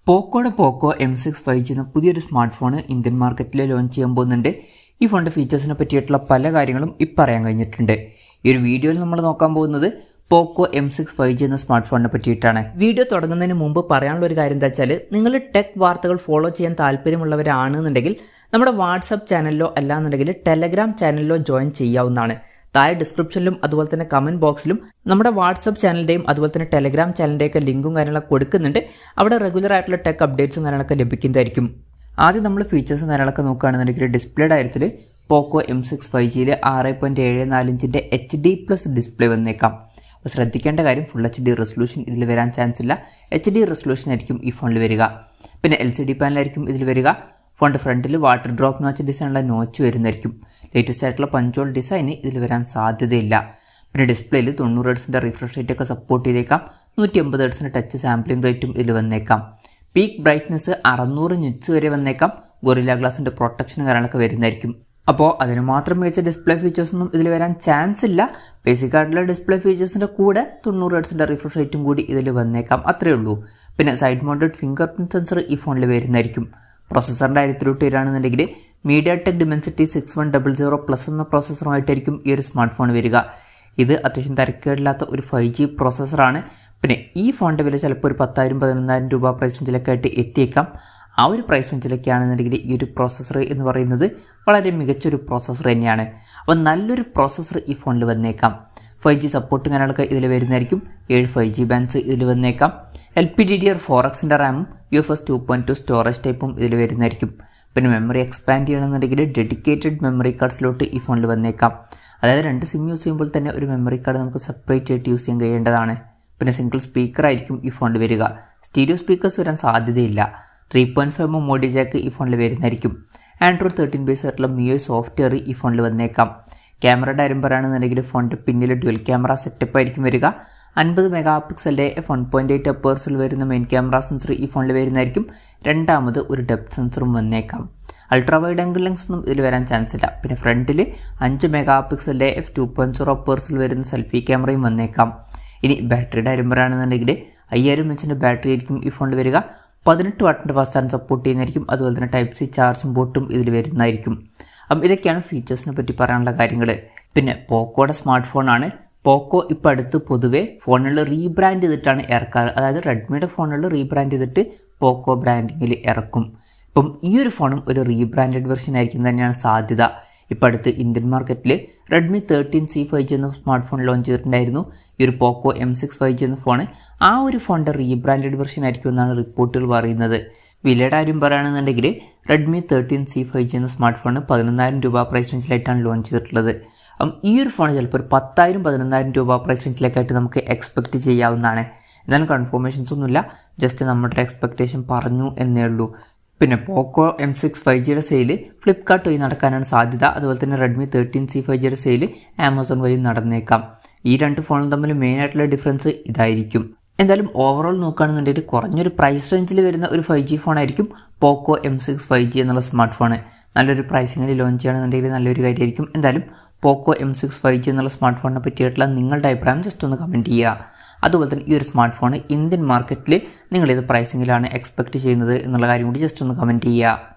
പോക്കോയുടെ പോക്കോ M6 5G എന്ന പുതിയൊരു smart phone Indian മാർക്കറ്റിൽ ലോഞ്ച് ചെയ്യാൻ പോകുന്നുണ്ട്. ഈ ഫോണിൻ്റെ ഫീച്ചേഴ്സിനെ പറ്റിയിട്ടുള്ള പല കാര്യങ്ങളും ഇപ്പോൾ പറയാൻ കഴിഞ്ഞിട്ടുണ്ട്. ഈ ഒരു വീഡിയോയിൽ നമ്മൾ നോക്കാൻ പോകുന്നത് പോക്കോ M6 5G എന്ന സ്മാർട്ട് ഫോണിനെ പറ്റിയിട്ടാണ്. വീഡിയോ തുടങ്ങുന്നതിന് മുമ്പ് പറയാനുള്ള ഒരു കാര്യം എന്താ വെച്ചാൽ, നിങ്ങൾ ടെക് വാർത്തകൾ ഫോളോ ചെയ്യാൻ താല്പര്യമുള്ളവരാണെന്നുണ്ടെങ്കിൽ നമ്മുടെ വാട്സപ്പ് ചാനലിലോ അല്ലാന്നുണ്ടെങ്കിൽ ടെലഗ്രാം ചാനലിലോ ജോയിൻ ചെയ്യാവുന്നതാണ്. താഴെ ഡിസ്ക്രിപ്ഷനിലും അതുപോലെ തന്നെ കമൻറ്റ് ബോക്സിലും നമ്മുടെ വാട്സപ്പ് ചാനലിൻ്റെയും അതുപോലെ തന്നെ ടെലഗ്രാം ചാനലിൻ്റെയൊക്കെ ലിങ്കും കാര്യങ്ങളൊക്കെ കൊടുക്കുന്നുണ്ട്. അവിടെ റെഗുലർ ആയിട്ടുള്ള ടെക് അപ്ഡേറ്റ്സും കാര്യങ്ങളൊക്കെ ലഭിക്കുന്നതായിരിക്കും. ആദ്യം നമ്മൾ ഫീച്ചേഴ്സും കാര്യങ്ങളൊക്കെ നോക്കുകയാണെന്നുണ്ടെങ്കിൽ ഡിസ്പ്ലേയുടെ കാര്യത്തിൽ പോക്കോ M6 5Gയിൽ 6.74 ഇഞ്ചിൻ്റെ HD+ ഡിസ്പ്ലേ വന്നേക്കാം. അപ്പോൾ ശ്രദ്ധിക്കേണ്ട കാര്യം, ഫുൾ HD റെസൊല്യൂഷൻ ഇതിൽ വരാൻ ചാൻസ് ഇല്ല. HD റെസൊല്യൂഷൻ ആയിരിക്കും ഈ ഫോണിൽ വരിക. പിന്നെ LCD പാനലായിരിക്കും ഇതിൽ വരിക. ഫോണിൻ്റെ ഫ്രണ്ടിൽ വാട്ടർ ഡ്രോപ്പ് നോച്ച് ഡിസൈനുള്ള നോച്ച് വരുന്നതായിരിക്കും. ലേറ്റസ്റ്റ് ആയിട്ടുള്ള പഞ്ചോൾ ഡിസൈന് ഇതിൽ വരാൻ സാധ്യതയില്ല. പിന്നെ ഡിസ്പ്ലേയിൽ 90 ഹെർട്സിൻ്റെ റിഫ്രഷ് റേറ്റ് ഒക്കെ സപ്പോർട്ട് ചെയ്തേക്കാം. 180 ഹെർട്സിൻ്റെ ടച്ച് സാമ്പിളിംഗ് റേറ്റും ഇതിൽ വന്നേക്കാം. പീക്ക് ബ്രൈറ്റ്നസ് 600 നിറ്റ്സ് വരെ വന്നേക്കാം. ഗൊറില്ല ഗ്ലാസിൻ്റെ പ്രൊട്ടക്ഷൻ കാര്യങ്ങളൊക്കെ വരുന്നതായിരിക്കും. അപ്പോൾ അതിന് മാത്രം മികച്ച ഡിസ്പ്ലേ ഫീച്ചേഴ്സൊന്നും ഇതിൽ വരാൻ ചാൻസ് ഇല്ല. ബേസിക് ആയിട്ടുള്ള ഡിസ്പ്ലേ ഫീച്ചേഴ്സിൻ്റെ കൂടെ 90 ഹെർട്സിൻ്റെ റിഫ്രഷ് റേറ്റും കൂടി ഇതിൽ വന്നേക്കാം. അത്രയേ ഉള്ളൂ. പിന്നെ side mounted finger print sensor ഈ ഫോണിൽ വരുന്നതായിരിക്കും. പ്രോസസ്സറിൻ്റെ കാര്യത്തിലോട്ട് വരികയാണെന്നുണ്ടെങ്കിൽ mediatek dimensity 6100+ എന്ന പ്രോസസ്സറുമായിട്ടായിരിക്കും ഈ ഒരു സ്മാർട്ട് ഫോൺ വരിക. ഇത് അത്യാവശ്യം തിരക്കേടില്ലാത്ത ഒരു 5G പ്രോസസ്സറാണ്. പിന്നെ ഈ ഫോണിൻ്റെ വില ചിലപ്പോൾ ഒരു 10,000-11,000 രൂപ പ്രൈസ് റേഞ്ചിലൊക്കെ ആയിട്ട് എത്തിയേക്കാം. ആ ഒരു പ്രൈസ് റേഞ്ചിലൊക്കെ ആണെന്നുണ്ടെങ്കിൽ ഈ ഒരു പ്രോസസ്സർ എന്ന് പറയുന്നത് വളരെ മികച്ചൊരു പ്രോസസ്സർ തന്നെയാണ്. അപ്പോൾ നല്ലൊരു പ്രോസസ്സർ ഈ ഫോണിൽ വന്നേക്കാം. 5G സപ്പോർട്ടും കാര്യങ്ങളൊക്കെ ഇതിൽ വരുന്നതായിരിക്കും. 7 5G ബാൻഡ്സ് ഇതിൽ വന്നേക്കാം. LPDDR4Xൻ്റെ റാമും UFS 2.2 സ്റ്റോറേജ് ടൈപ്പും ഇതിൽ വരുന്നതായിരിക്കും. പിന്നെ മെമ്മറി എക്സ്പാൻഡ് ചെയ്യണമെന്നുണ്ടെങ്കിൽ ഡെഡിക്കേറ്റഡ് മെമ്മറി കാർഡ്സിലോട്ട് ഈ ഫോണിൽ വന്നേക്കാം. അതായത് 2 സിം യൂസ് ചെയ്യുമ്പോൾ തന്നെ ഒരു മെമ്മറി കാർഡ് നമുക്ക് സെപ്പറേറ്റ് ആയിട്ട് യൂസ് ചെയ്യാൻ കഴിയേണ്ടതാണ്. പിന്നെ സിംഗിൾ സ്പീക്കർ ആയിരിക്കും ഈ ഫോണിൽ വരിക. സ്റ്റീരിയോ സ്പീക്കേഴ്സ് വരാൻ സാധ്യതയില്ല. 3.5mm മോഡി ജാക്ക് ഈ ഫോണിൽ വരുന്നതായിരിക്കും. Android 13 ബേസ് ആയിട്ടുള്ള MIUI സോഫ്റ്റ്വെയർ ഈ ഫോണിൽ വന്നേക്കാം. ക്യാമറയുടെ കാര്യം പറയുകയാണെന്നുണ്ടെങ്കിൽ ഫോണിൻ്റെ പിന്നിൽ ഡ്യുവൽ ക്യാമറ സെറ്റപ്പ് ആയിരിക്കും വരിക. 50 മെഗാപിക്സലിൻ്റെ f1.8 അപ്പേഴ്സിൽ വരുന്ന മെയിൻ ക്യാമറ സെൻസർ ഈ ഫോണിൽ വരുന്നതായിരിക്കും. രണ്ടാമത് ഒരു ഡെപ്ത് സെൻസറും വന്നേക്കാം. അൾട്രാ വൈഡ് ആംഗിൾ ലെൻസ് ഒന്നും ഇതിൽ വരാൻ ചാൻസ് ഇല്ല. പിന്നെ ഫ്രണ്ടിൽ 5 മെഗാപിക്സലിൻ്റെ f2.0 അപ്പേഴ്സിൽ വരുന്ന സെൽഫി ക്യാമറയും വന്നേക്കാം. ഇനി ബാറ്ററിയുടെ കാര്യം പറയുകയാണെന്നുണ്ടെങ്കിൽ 5000 mAh ബാറ്ററി ആയിരിക്കും ഈ ഫോണിൽ വരിക. 18 വാട്ടിൻ്റെ ഫാസ്റ്റ് ചാർജ് സപ്പോർട്ട് ചെയ്യുന്നതായിരിക്കും. അതുപോലെ തന്നെ Type-C ചാർജിംഗ് പോർട്ടും ഇതിൽ വരുന്നതായിരിക്കും. അപ്പം ഇതൊക്കെയാണ് ഫീച്ചേഴ്സിനെ പറ്റി പറയാനുള്ള കാര്യങ്ങൾ. പിന്നെ പോക്കോയുടെ സ്മാർട്ട് ഫോണാണ്. പോക്കോ ഇപ്പോൾ അടുത്ത് പൊതുവേ ഫോണുകൾ റീബ്രാൻഡ് ചെയ്തിട്ടാണ് ഇറക്കാറ്. അതായത് റെഡ്മിയുടെ ഫോണുകൾ റീബ്രാൻഡ് ചെയ്തിട്ട് പോക്കോ ബ്രാൻഡിങ്ങിൽ ഇറക്കും. ഇപ്പം ഈ ഒരു ഫോണും ഒരു റീബ്രാൻഡഡ് വെർഷൻ ആയിരിക്കും തന്നെയാണ് സാധ്യത. ഇപ്പോൾ അടുത്ത് ഇന്ത്യൻ മാർക്കറ്റിൽ റെഡ്മി 13C 5G എന്ന സ്മാർട്ട് ഫോൺ ലോഞ്ച് ചെയ്തിട്ടുണ്ടായിരുന്നു. ഈ ഒരു പോക്കോ M6 5G എന്ന ഫോൺ ആ ഒരു ഫോണിൻ്റെ റീബ്രാൻഡഡ് വെർഷൻ ആയിരിക്കും എന്നാണ് റിപ്പോർട്ടുകൾ പറയുന്നത്. വിലയുടെ കാര്യം പറയുകയാണെന്നുണ്ടെങ്കിൽ റെഡ്മി 13C 5G എന്ന സ്മാർട്ട് ഫോൺ 11,000 രൂപ പ്രൈസ് റേഞ്ചിലായിട്ടാണ് ലോഞ്ച് ചെയ്തിട്ടുള്ളത്. ഈ ഒരു ഫോൺ ചിലപ്പോൾ ഒരു 10,000-11,000 രൂപ പ്രൈസ് റേഞ്ചിലേക്കായിട്ട് നമുക്ക് എക്സ്പെക്റ്റ് ചെയ്യാവുന്നതാണ്. എന്നാലും കൺഫർമേഷൻസ് ഒന്നുമില്ല, ജസ്റ്റ് നമ്മുടെ എക്സ്പെക്റ്റേഷൻ പറഞ്ഞു എന്നേ ഉള്ളൂ. പിന്നെ പോക്കോ M6 5Gയുടെ സെയിൽ ഫ്ലിപ്കാർട്ട് വഴി നടക്കാനാണ് സാധ്യത. അതുപോലെ തന്നെ റെഡ്മി 13C 5Gയുടെ സെയിൽ ആമസോൺ വഴി നടന്നേക്കാം. ഈ രണ്ട് ഫോണും തമ്മിൽ മെയിനായിട്ടുള്ള ഡിഫറൻസ് ഇതായിരിക്കും. എന്തായാലും ഓവറോൾ നോക്കുകയാണെന്നുണ്ടെങ്കിൽ കുറഞ്ഞൊരു പ്രൈസ് റേഞ്ചിൽ വരുന്ന ഒരു 5G ഫോണായിരിക്കും പോക്കോ M6 5G എന്നുള്ള സ്മാർട്ട് ഫോൺ. നല്ലൊരു പ്രൈസിങ്ങിൽ ലോഞ്ച് ചെയ്യുകയാണെന്നുണ്ടെങ്കിൽ നല്ലൊരു കാര്യമായിരിക്കും. എന്തായാലും പോക്കോ M6 5G എന്നുള്ള സ്മാർട്ട് ഫോണിനെ പറ്റിയിട്ടുള്ള നിങ്ങളുടെ അഭിപ്രായം ജസ്റ്റ് ഒന്ന് കമൻറ്റ് ചെയ്യുക. അതുപോലെ തന്നെ ഈ ഒരു സ്മാർട്ട് ഫോൺ ഇന്ത്യൻ മാർക്കറ്റിൽ നിങ്ങളേത് പ്രൈസിങ്ങിലാണ് എക്സ്പെക്റ്റ് ചെയ്യുന്നത് എന്നുള്ള കാര്യം കൂടി ജസ്റ്റ് ഒന്ന് കമൻറ്റ് ചെയ്യുക.